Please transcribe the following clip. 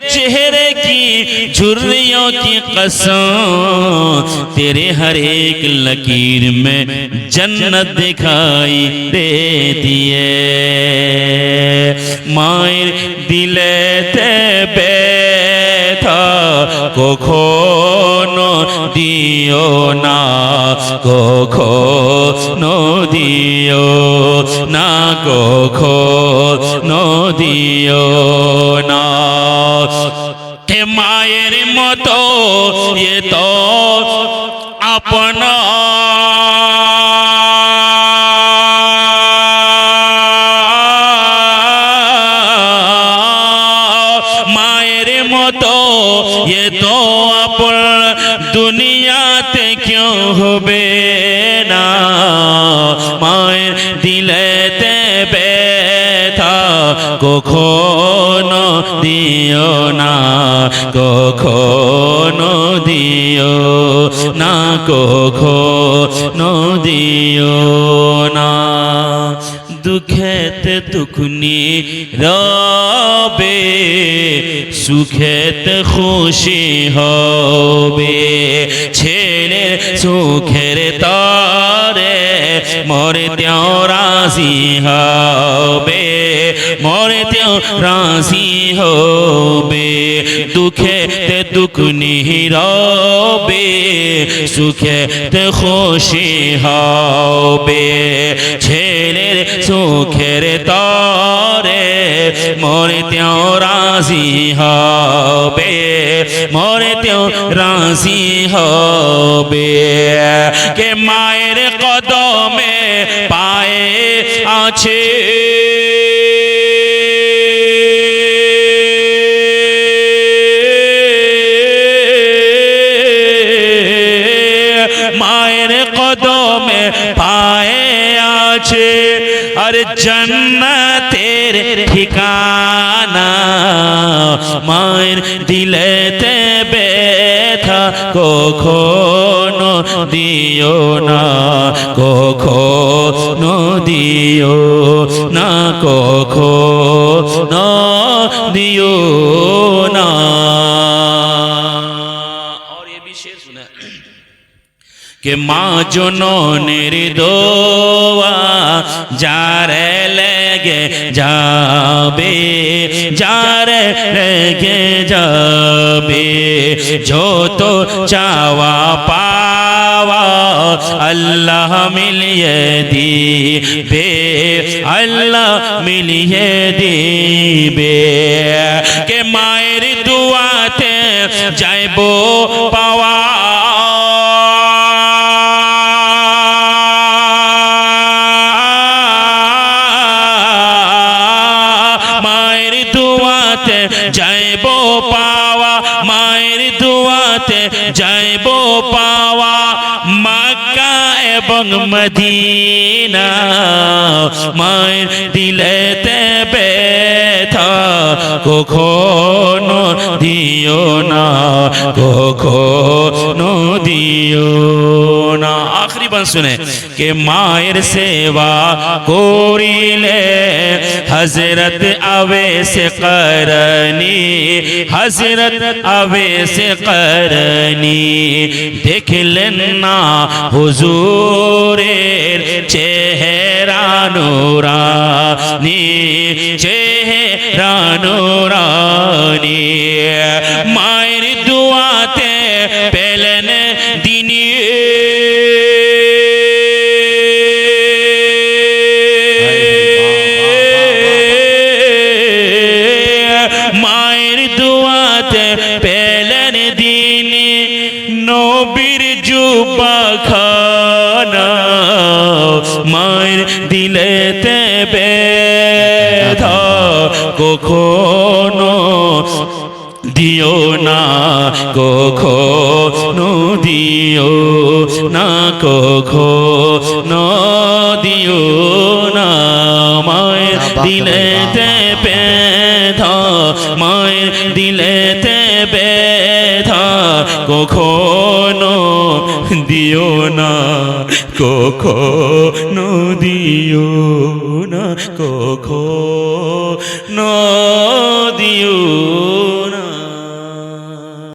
चेहरे की झुर्रियों की कसम, तेरे हर एक लकीर में जन्नत दिखाई देती है। मायर दिलेते बैठा কখনো দিও না, কখনো দিও না, কখনো দিও না। হে মায়ের মতো এ তো আপনা ये तो अपन दुनियाते क्यों होबे ना, मायर दिलेते बैठा कखनो दियो ना, कखनो दियो ना, कखनो दियो ना। दुखेते दुखनी रबे, सुखेते खुशी होबे। ছেলের সুখের তরে মরতেও রাজি হবে, মরতেও রাজি হবে। দুঃখেতে দুঃখনি রবে, সুখেতে খুশি হবে। ছেলের সুখের তরে মরতেও রাজি হবে, মরতেও রাজি হবে। কে মায়ের কদমে পায়ে আছে মায়ের কদমে পায়ে আছে আর জান্নাতের ঠিকানা। মায়ের দিলেতে ব্যথা কখনো দিও না, কখনো দিও না, কখনো দিও না। और ये भी शेर सुना कि माँ जननेर दोआ जारे लेगे जाबे, जारे लेगे जाबे। जो तो चावा पावा अल्लाह मिलिए दीबे, अल्लाह मिलिए दीबे। के मायर दुआते जाइबो पावा, যাইবো পাওয়া, মায়ের দুয়াতে যাইবো পাওয়া। মক্কা এবং মদিনা মায়ের দিলেতে ব্যথা কখনো দিও না, কখনো দিও না। आखिरी बंद सुने कि मायर सेवा कोरिले हजरत अवैस करनी, हजरत अवैस करनी। देखलेन ना हुजूरेर चेहरा नूरानी, चेहरा नूरानी। मायर दुआते पेलन दिनी পেলেন দিন নবীর জুব্বা খানা। মায়ের দিলেতে ব্যথা কখনো দিও না, কখনো দিও না, কখনো দিও না। মায়ের দিলেতে ব্যথা, মায়ের দিলেতে ব্যথা কখনো দিও না, কখনো দিও না, কখনো